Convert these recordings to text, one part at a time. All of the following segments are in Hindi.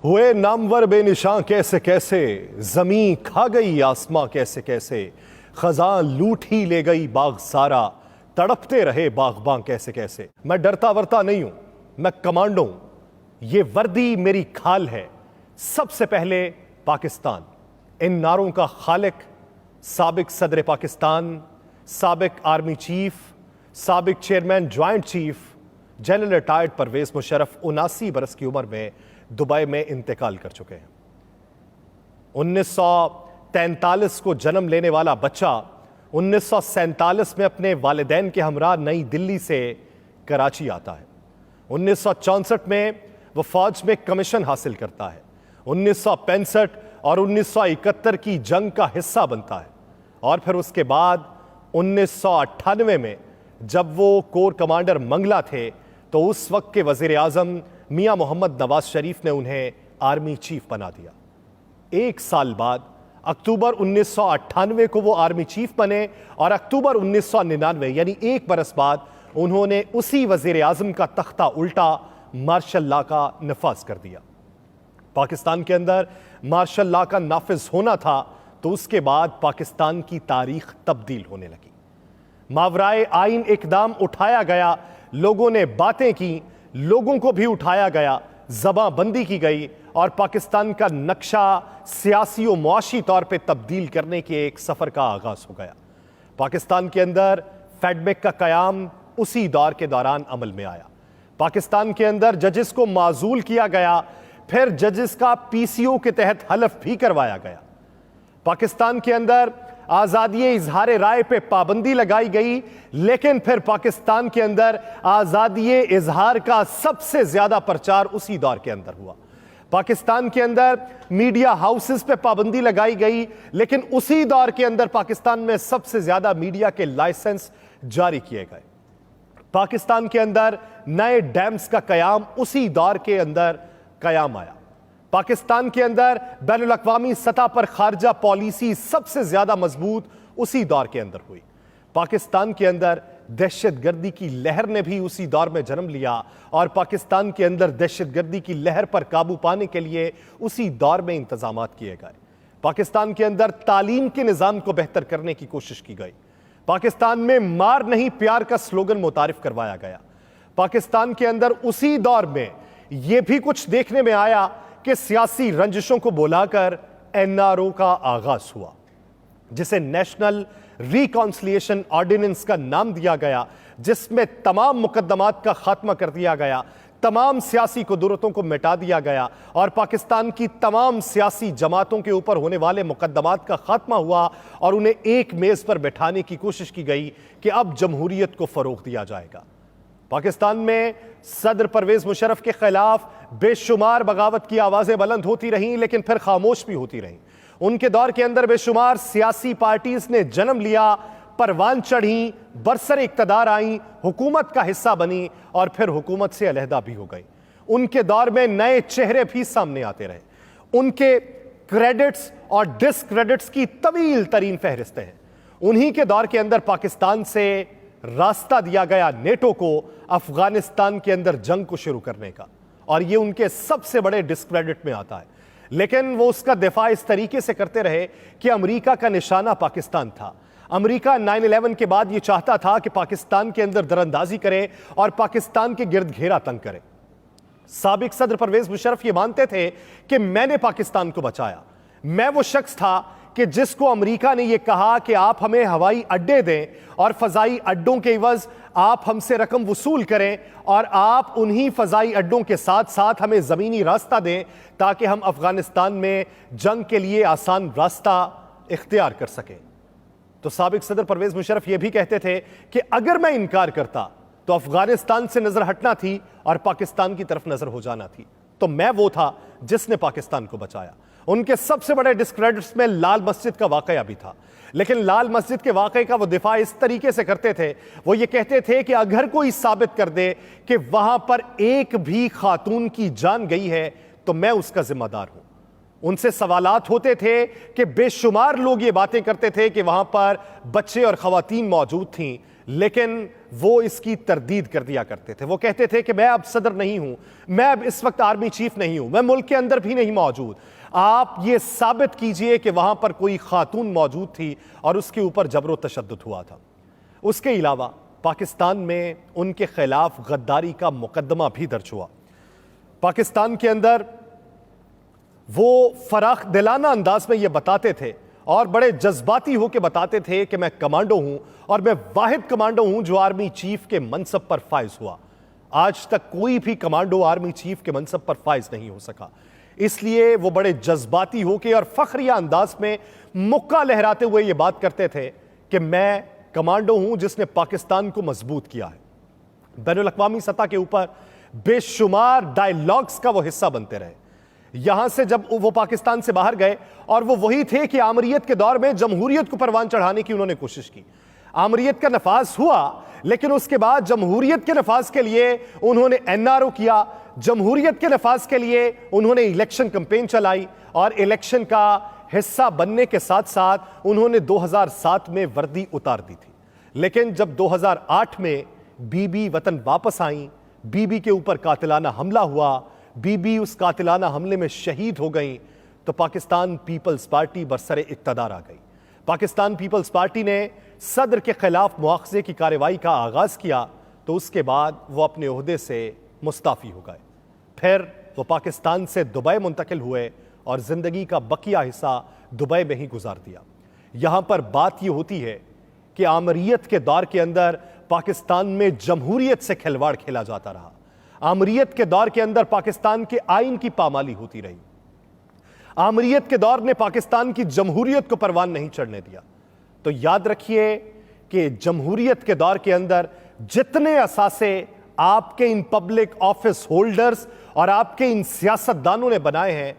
हुए नामवर बेनिशां कैसे कैसे, जमीन खा गई आसमां कैसे कैसे, खजां लूट ही ले गई बाग सारा, तड़पते रहे बागबां कैसे कैसे। मैं डरता वरता नहीं हूं, मैं कमांडो हूं, ये वर्दी मेरी खाल है। सबसे पहले पाकिस्तान, इन नारों का खालिक साबिक सदर पाकिस्तान, साबिक आर्मी चीफ, साबिक chairman joint chief general retired Parvez Musharraf 79 बरस की उम्र में दुबई में इंतकाल कर चुके हैं। 1943 को जन्म लेने वाला बच्चा 1947 में अपने वालिदैन के हमरा नई दिल्ली से कराची आता है। 1964 में वह फौज में कमीशन हासिल करता है। 1965 और 1971 की जंग का हिस्सा बनता है और फिर उसके बाद 1998 में जब वो कोर कमांडर मंगला थे तो उस वक्त के वजीर आजम मियां मोहम्मद नवाज शरीफ ने उन्हें आर्मी चीफ बना दिया। एक साल बाद अक्टूबर 1998 को वो आर्मी चीफ बने और अक्टूबर 1999 यानी एक बरस बाद उन्होंने उसी वजीर आजम का तख्ता उल्टा मार्शल लॉ का नफाज कर दिया। पाकिस्तान के अंदर मार्शल लॉ का नाफिज होना था तो उसके बाद पाकिस्तान की तारीख तब्दील होने लगी। मावराए आइन इकदाम उठाया गया, लोगों ने बातें की, लोगों को भी उठाया गया, जबाबंदी की गई और पाकिस्तान का नक्शा सियासी और मुआशी तौर पे तब्दील करने के एक सफर का आगाज हो गया। पाकिस्तान के अंदर फेडमेक का कयाम उसी दौर के दौरान अमल में आया। पाकिस्तान के अंदर जजेस को माजूल किया गया, फिर जजेस का पीसीओ के तहत हलफ भी करवाया गया। पाकिस्तान के अंदर आजादी इजहार राय पे पाबंदी लगाई गई, लेकिन फिर पाकिस्तान के अंदर आजादी इजहार का सबसे ज्यादा प्रचार उसी दौर के अंदर हुआ। पाकिस्तान के अंदर मीडिया हाउसेस पे पाबंदी लगाई गई, लेकिन उसी दौर के अंदर पाकिस्तान में सबसे ज्यादा मीडिया के लाइसेंस जारी किए गए। पाकिस्तान के अंदर नए डैम्स का कयाम उसी दौर के अंदर कयाम आया। पाकिस्तान के अंदर बैनुल अक़वामी सतह पर खारजा पॉलिसी सबसे ज्यादा मजबूत उसी दौर के अंदर हुई। पाकिस्तान के अंदर दहशतगर्दी की लहर ने भी उसी दौर में जन्म लिया और पाकिस्तान के अंदर दहशतगर्दी की लहर पर काबू पाने के लिए उसी दौर में इंतजाम किए गए। पाकिस्तान के अंदर तालीम के निज़ाम को बेहतर करने की कोशिश की गई। पाकिस्तान में मार नहीं प्यार का स्लोगन मुतारिफ करवाया गया। पाकिस्तान के अंदर उसी दौर में यह भी कुछ देखने में आया कि सियासी रंजिशों को बुलाकर एनआरओ का आगाज हुआ, जिसे नेशनल रिकॉन्सिलिएशन ऑर्डिनेंस का नाम दिया गया, जिसमें तमाम मुकद्दमात का खात्मा कर दिया गया, तमाम सियासी कुदरतों को मिटा दिया गया और पाकिस्तान की तमाम सियासी जमातों के ऊपर होने वाले मुकद्दमात का खात्मा हुआ और उन्हें एक मेज पर बैठाने की कोशिश की गई कि अब जमहूरियत को फरोग दिया जाएगा। पाकिस्तान में सदर परवेज मुशर्रफ के खिलाफ बेशुमार बगावत की आवाजें बुलंद होती रहीं, लेकिन फिर खामोश भी होती रहीं। उनके दौर के अंदर बेशुमार सियासी पार्टीज ने जन्म लिया, परवान चढ़ी, बरसर इक्तदार आई, हुकूमत का हिस्सा बनी और फिर हुकूमत से अलहदा भी हो गई। उनके दौर में नए चेहरे भी सामने आते रहे। उनके क्रेडिट्स और डिसक्रेडिट्स की तवील तरीन फहरिस्तें हैं। उन्हीं के दौर के अंदर पाकिस्तान से रास्ता दिया गया नेटो को अफगानिस्तान के अंदर जंग को शुरू करने का, और यह उनके सबसे बड़े डिसक्रेडिट में आता है। लेकिन वो उसका दिफा इस तरीके से करते रहे कि अमेरिका का निशाना पाकिस्तान था। अमेरिका 9/11 के बाद यह चाहता था कि पाकिस्तान के अंदर दरअंदाजी करे और पाकिस्तान के गिर्द घेरा तंग करे। साबिक सदर परवेज मुशर्रफ ये मानते थे कि मैंने पाकिस्तान को बचाया। मैं वो शख्स था कि जिसको अमेरिका ने यह कहा कि आप हमें हवाई अड्डे दें और फजाई अड्डों के इवज आप हमसे रकम वसूल करें और आप उन्हीं फजाई अड्डों के साथ साथ हमें जमीनी रास्ता दें ताकि हम अफगानिस्तान में जंग के लिए आसान रास्ता इख्तियार कर सकें। तो साबिक सदर परवेज मुशर्रफ यह भी कहते थे कि अगर मैं इनकार करता तो अफगानिस्तान से नजर हटना थी और पाकिस्तान की तरफ नजर हो जाना थी। तो मैं वो था जिसने पाकिस्तान को बचाया। उनके सबसे बड़े डिस्क्रेडिट्स में लाल मस्जिद का वाकया भी था, लेकिन लाल मस्जिद के वाकये का वो दिफा इस तरीके से करते थे, वो ये कहते थे कि अगर कोई साबित कर दे कि वहां पर एक भी खातून की जान गई है तो मैं उसका जिम्मेदार हूं। उनसे सवालात होते थे कि बेशुमार लोग ये बातें करते थे कि वहां पर बच्चे और खवातीन मौजूद थीं, लेकिन वो इसकी तरदीद कर दिया करते थे। वो कहते थे कि मैं अब सदर नहीं हूं, मैं अब इस वक्त आर्मी चीफ नहीं हूं, मैं मुल्क के अंदर भी नहीं मौजूद। आप ये साबित कीजिए कि वहां पर कोई खातून मौजूद थी और उसके ऊपर जबरो तशद्दुद हुआ था। उसके अलावा पाकिस्तान में उनके खिलाफ गद्दारी का मुकदमा भी दर्ज हुआ। पाकिस्तान के अंदर वो फराख दिलाना अंदाज में ये बताते थे और बड़े जज्बाती होकर बताते थे कि मैं कमांडो हूं और मैं वाहिद कमांडो हूं जो आर्मी चीफ के मनसब पर फाइज हुआ। आज तक कोई भी कमांडो आर्मी चीफ के मनसब पर फाइज नहीं हो सका। इसलिए वो बड़े जज्बाती होकर और फखरिया अंदाज में मुक्का लहराते हुए ये बात करते थे कि मैं कमांडो हूं जिसने पाकिस्तान को मजबूत किया है। बैनुल अक़वामी सतह के ऊपर बेशुमार डायलॉग्स का वो हिस्सा बनते रहे। यहां से जब वो पाकिस्तान से बाहर गए और वो वही थे कि आमरीयत के दौर में जमहूरियत को परवान चढ़ाने की उन्होंने कोशिश की। आमरीयत का नफाज हुआ, लेकिन उसके बाद जमहूरियत के नफाज के लिए उन्होंने एनआरओ किया। जमहूरियत के नफाज के लिए उन्होंने इलेक्शन कैंपेन चलाई और इलेक्शन का हिस्सा बनने के साथ साथ उन्होंने 2007 में वर्दी उतार दी थी। लेकिन जब 2008 में बीबी वतन वापस आई, बीबी के ऊपर कातिलाना हमला हुआ, बीबी उस कातिलाना हमले में शहीद हो गई, तो पाकिस्तान पीपल्स पार्टी बरसरे इक्तदार आ गई। पाकिस्तान पीपल्स पार्टी ने सदर के खिलाफ मुआखजे की कार्रवाई का आगाज किया, तो उसके बाद वो अपने ओहदे से मुस्ताफी हो गए। फिर वो पाकिस्तान से दुबई मुंतकिल हुए और जिंदगी का बकिया हिस्सा दुबई में ही गुजार दिया। यहां पर बात यह होती है कि आमरीयत के दौर के अंदर पाकिस्तान में जमहूरियत से खिलवाड़ खेला जाता रहा। आमरीयत के दौर के अंदर पाकिस्तान के आइन की पामाली होती रही। आमरीयत के दौर ने पाकिस्तान की जमहूरियत को परवान नहीं चढ़ने दिया। तो याद रखिए कि जमहूरियत के दौर के अंदर जितने असासे आपके इन पब्लिक ऑफिस होल्डर्स और आपके इन सियासतदानों ने बनाए हैं,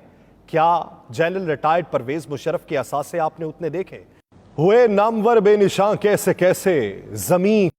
क्या जनरल रिटायर्ड परवेज मुशर्रफ के असासे आपने उतने देखे? हुए नामवर बेनिशां कैसे कैसे, जमीन